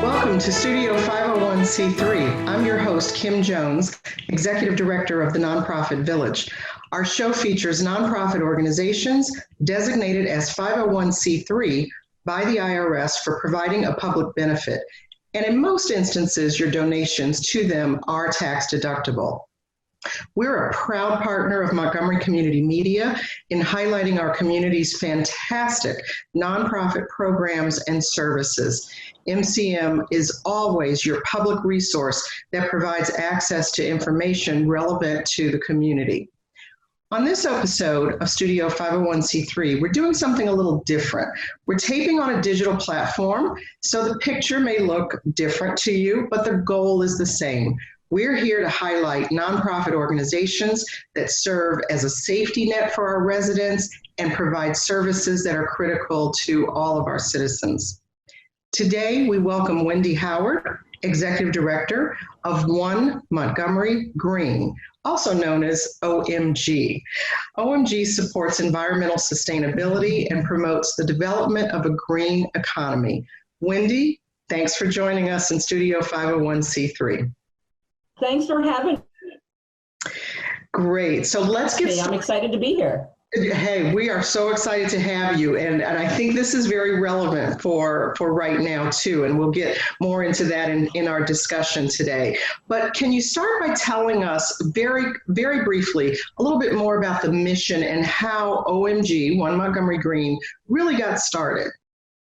Welcome to Studio 501c3. I'm your host, Kim Jones, Executive Director of the Nonprofit Village. Our show features nonprofit organizations designated as 501c3 by the IRS for providing a public benefit. And in most instances, your donations to them are tax deductible. We're a proud partner of Montgomery Community Media in highlighting our community's fantastic nonprofit programs and services. MCM is always your public resource that provides access to information relevant to the community. On this episode of Studio 501c3, we're doing something a little different. We're taping on a digital platform, so the picture may look different to you, but the goal is the same. We're here to highlight nonprofit organizations that serve as a safety net for our residents and provide services that are critical to all of our citizens. Today, we welcome Wendy Howard, Executive Director of One Montgomery Green, also known as OMG. OMG supports environmental sustainability and promotes the development of a green economy. Wendy, thanks for joining us in Studio 501c3. Thanks for having me. Great. So let's get started. I'm excited to be here. Hey, we are so excited to have you. And I think this is very relevant for right now, too. And we'll get more into that in our discussion today. But can you start by telling us very, very briefly a little bit more about the mission and how OMG, One Montgomery Green, really got started?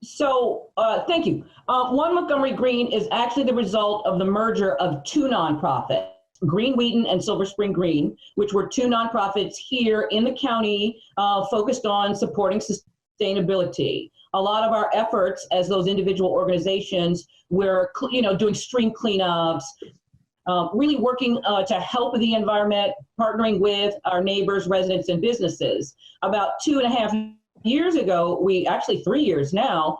So thank you. One Montgomery Green is actually the result of the merger of two nonprofits, Green Wheaton and Silver Spring Green, which were two nonprofits here in the county focused on supporting sustainability. A lot of our efforts as those individual organizations were, doing stream cleanups, really working to help the environment, partnering with our neighbors, residents, and businesses. About 2.5 years ago, 3 years now,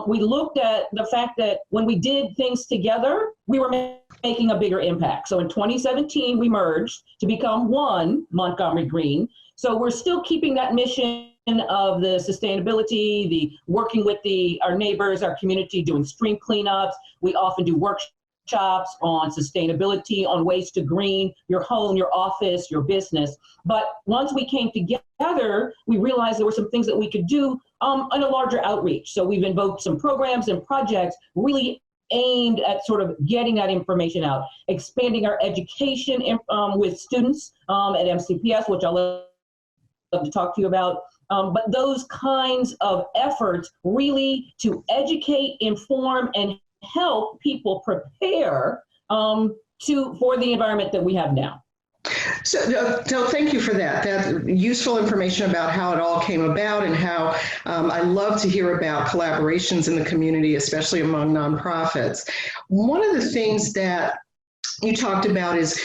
we looked at the fact that when we did things together, we were making a bigger impact. So in 2017, we merged to become One Montgomery Green. So we're still keeping that mission of the sustainability, the working with our neighbors, our community, doing stream cleanups. We often do workshops on sustainability, on ways to green your home, your office, your business. But once we came together, we realized there were some things that we could do on a larger outreach. So we've invoked some programs and projects really aimed at sort of getting that information out, expanding our education with students at MCPS, which I'll love to talk to you about. But those kinds of efforts really to educate, inform, and help people prepare for the environment that we have now. So thank you for that useful information about how it all came about and how I love to hear about collaborations in the community, especially among nonprofits. One of the things that you talked about is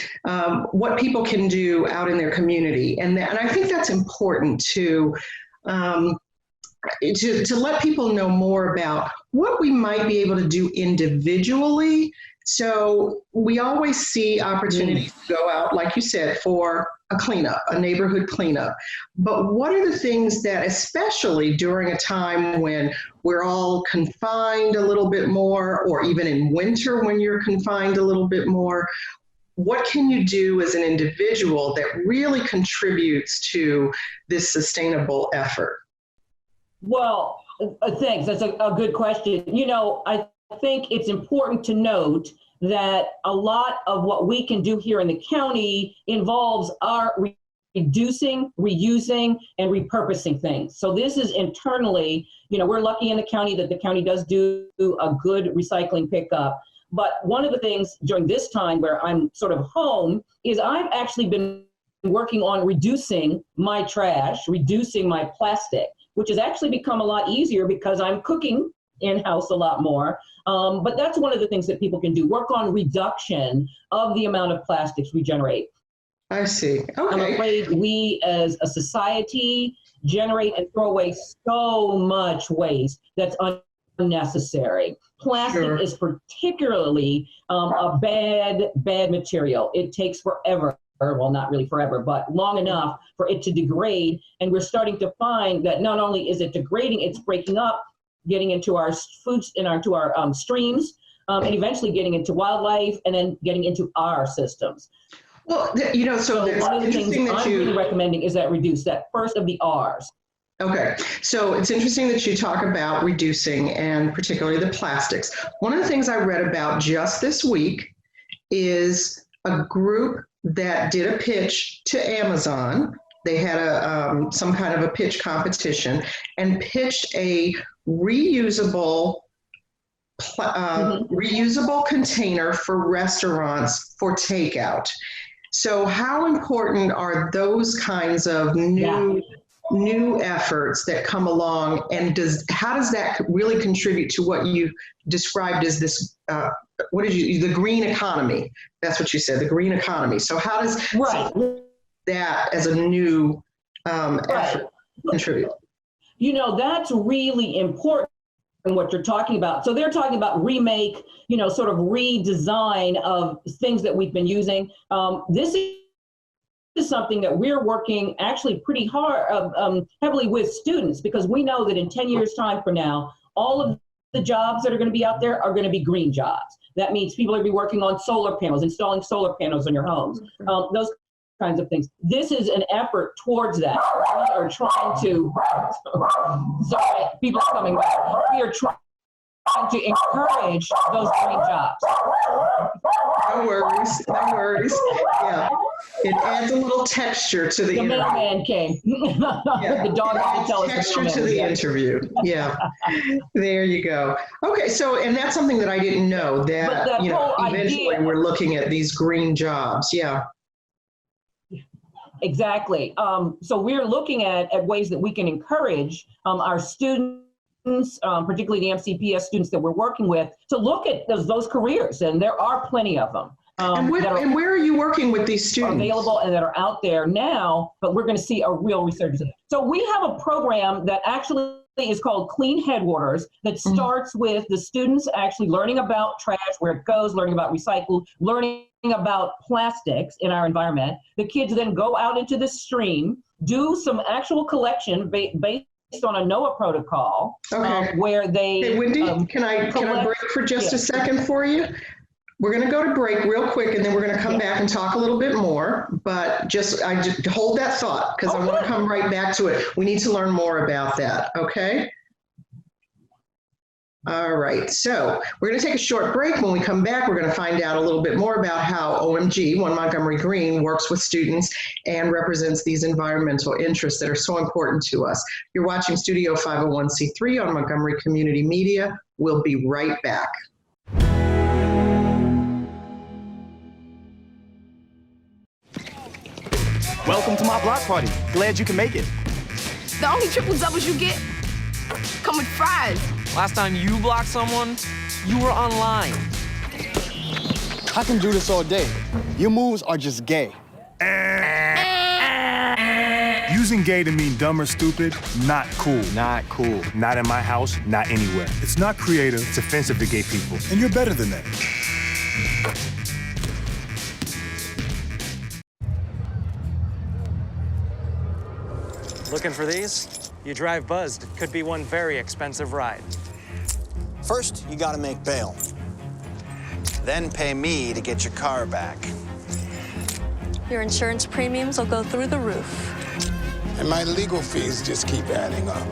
what people can do out in their community. And I think that's important to let people know more about what we might be able to do individually. So we always see opportunities to go out, like you said, for a cleanup, a neighborhood cleanup. But what are the things that, especially during a time when we're all confined a little bit more, or even in winter when you're confined a little bit more, what can you do as an individual that really contributes to this sustainable effort? Well, thanks. That's a good question. I think it's important to note that a lot of what we can do here in the county involves our reducing, reusing, and repurposing things. So this is internally, we're lucky in the county that the county does do a good recycling pickup. But one of the things during this time where I'm sort of home is I've actually been working on reducing my trash, reducing my plastic, which has actually become a lot easier because I'm cooking in-house a lot more. But that's one of the things that people can do, work on reduction of the amount of plastics we generate. I see. Okay. I'm afraid we as a society generate and throw away so much waste that's unnecessary. Plastic is particularly a bad material. It takes forever. Well, not really forever, but long enough for it to degrade. And we're starting to find that not only is it degrading, it's breaking up, getting into our foods, into our streams, and eventually getting into wildlife and then getting into our systems. Well, so One of the things interesting that I'm really recommending is that reduce, that first of the R's. Okay, so it's interesting that you talk about reducing and particularly the plastics. One of the things I read about just this week is a group that did a pitch to Amazon. They had some kind of a pitch competition and pitched a reusable container for restaurants for takeout. So how important are those kinds of new efforts that come along, and how does that really contribute to what you described as this, the green economy? That's what you said, the green economy. So how does that as a new effort contribute? That's really important in what you're talking about. So they're talking about remake, sort of redesign of things that we've been using. This is something that we're working actually pretty hard, heavily with students, because we know that in 10 years time from now, all of the jobs that are going to be out there are going to be green jobs. That means people are going to be working on solar panels, installing solar panels in your homes, those kinds of things. This is an effort towards that. We are trying to, sorry, people are coming back. We are trying to encourage those green jobs. No worries. Yeah, it adds a little texture to the interview. The middleman came. Yeah. The dog had to tell us texture to the interview. Yeah, there you go. Okay, so and that's something that I didn't know, that eventually we're looking at these green jobs. Yeah. Exactly. So we're looking at ways that we can encourage our students, particularly the MCPS students that we're working with, to look at those careers, and there are plenty of them. And where are you working with these students? Available and that are out there now, but we're going to see a real resurgence. So we have a program that actually is called Clean Headwaters that starts with the students actually learning about trash, where it goes, learning about recycle, learning about plastics in our environment. The kids then go out into the stream, do some actual collection based on a NOAA protocol, where they. Hey, Wendy, can I break for just a second for you? We're going to go to break real quick, and then we're going to come back and talk a little bit more. But I just hold that thought, because I want to come right back to it. We need to learn more about that. Okay. All right, so we're going to take a short break. When we come back, we're going to find out a little bit more about how OMG, One Montgomery Green, works with students and represents these environmental interests that are so important to us. You're watching Studio 501c3 on Montgomery Community Media. We'll be right back. Welcome to my block party. Glad you can make it. The only triple doubles you get come with fries. Last time you blocked someone, you were online. I can do this all day. Your moves are just gay. Using gay to mean dumb or stupid, not cool. Not cool. Not in my house, not anywhere. It's not creative, it's offensive to gay people. And you're better than that. Looking for these? You drive buzzed. It could be one very expensive ride. First, you gotta make bail. Then pay me to get your car back. Your insurance premiums will go through the roof. And my legal fees just keep adding up.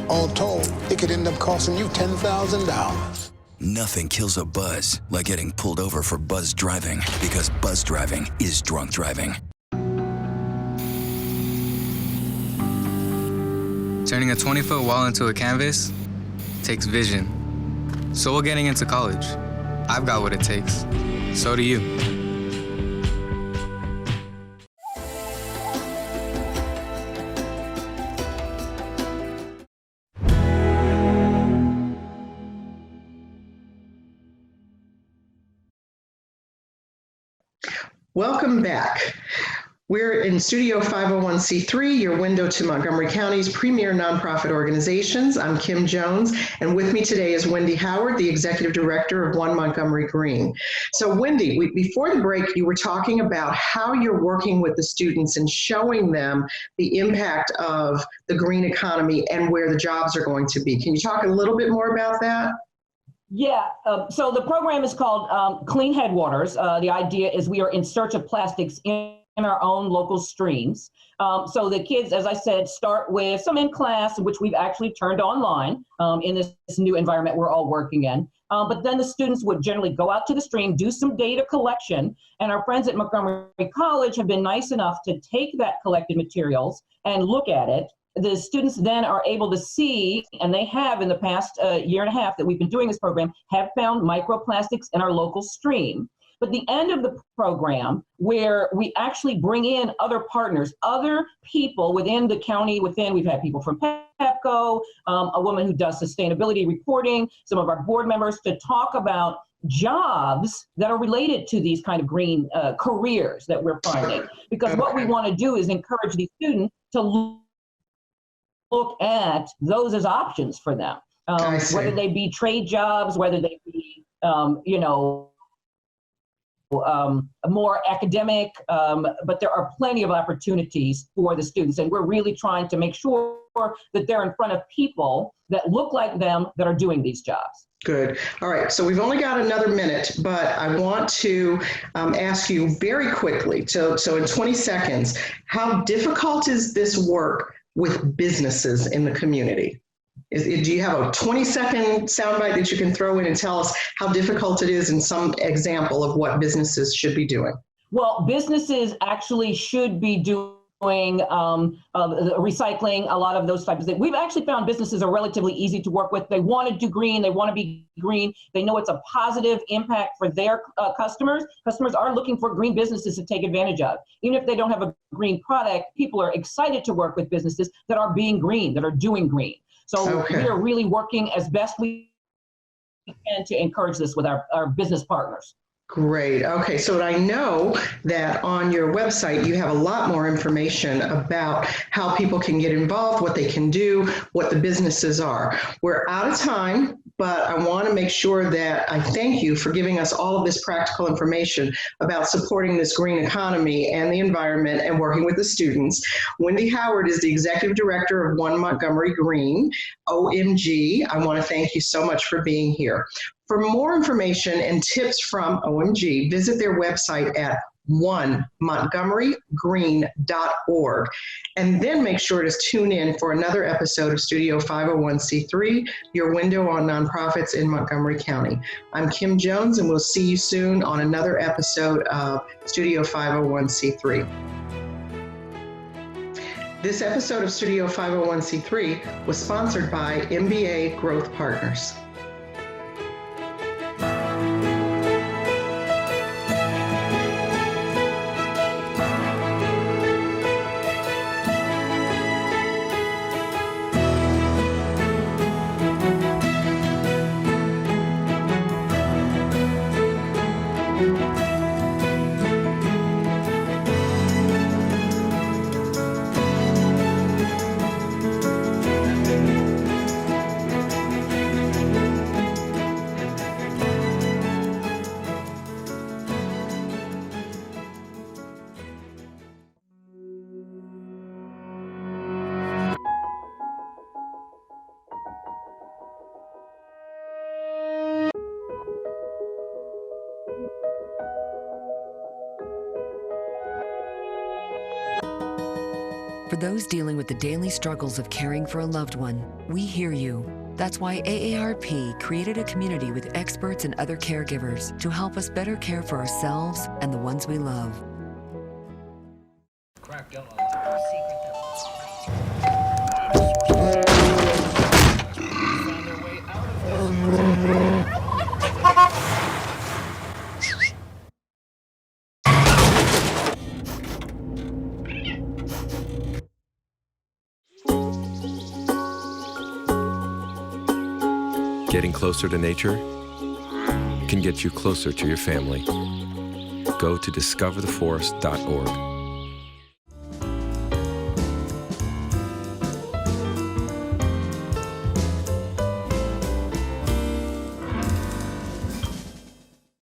All told, it could end up costing you $10,000. Nothing kills a buzz like getting pulled over for buzz driving, because buzz driving is drunk driving. Turning a 20-foot wall into a canvas takes vision. So will getting into college. I've got what it takes. So do you. Welcome back. We're in Studio 501c3, your window to Montgomery County's premier nonprofit organizations. I'm Kim Jones, and with me today is Wendy Howard, the Executive Director of One Montgomery Green. So Wendy, before the break, you were talking about how you're working with the students and showing them the impact of the green economy and where the jobs are going to be. Can you talk a little bit more about that? Yeah, so the program is called Clean Headwaters. The idea is we are in search of plastics in our own local streams. So the kids, as I said, start with some in class, which we've actually turned online in this new environment we're all working in. But then the students would generally go out to the stream, do some data collection, and our friends at Montgomery College have been nice enough to take that collected materials and look at it. The students then are able to see, and they have in the past year and a half that we've been doing this program, have found microplastics in our local stream. But the end of the program, where we actually bring in other partners, other people within the county, we've had people from PEPCO, a woman who does sustainability reporting, some of our board members, to talk about jobs that are related to these kind of green careers that we're finding. Because what we want to do is encourage these students to look at those as options for them, whether they be trade jobs, whether they be, more academic, but there are plenty of opportunities for the students. And we're really trying to make sure that they're in front of people that look like them that are doing these jobs. Good. All right. So we've only got another minute, but I want to ask you very quickly, so in 20 seconds, how difficult is this work with businesses in the community? Do you have a 20-second soundbite that you can throw in and tell us how difficult it is and some example of what businesses should be doing? Well, businesses actually should be doing recycling, a lot of those types of things. We've actually found businesses are relatively easy to work with. They want to do green. They want to be green. They know it's a positive impact for their customers. Customers are looking for green businesses to take advantage of. Even if they don't have a green product, people are excited to work with businesses that are being green, that are doing green. So we are really working as best we can to encourage this with our business partners. Great. Okay, so I know that on your website you have a lot more information about how people can get involved, what they can do, what the businesses are. We're out of time, but I want to make sure that I thank you for giving us all of this practical information about supporting this green economy and the environment and working with the students. Wendy Howard is the Executive Director of One Montgomery Green, OMG. I want to thank you so much for being here. For more information and tips from OMG, visit their website at onemontgomerygreen.org. And then make sure to tune in for another episode of Studio 501c3, your window on nonprofits in Montgomery County. I'm Kim Jones, and we'll see you soon on another episode of Studio 501c3. This episode of Studio 501c3 was sponsored by MBA Growth Partners. For those dealing with the daily struggles of caring for a loved one, we hear you. That's why AARP created a community with experts and other caregivers to help us better care for ourselves and the ones we love. Getting closer to nature can get you closer to your family. Go to discovertheforest.org.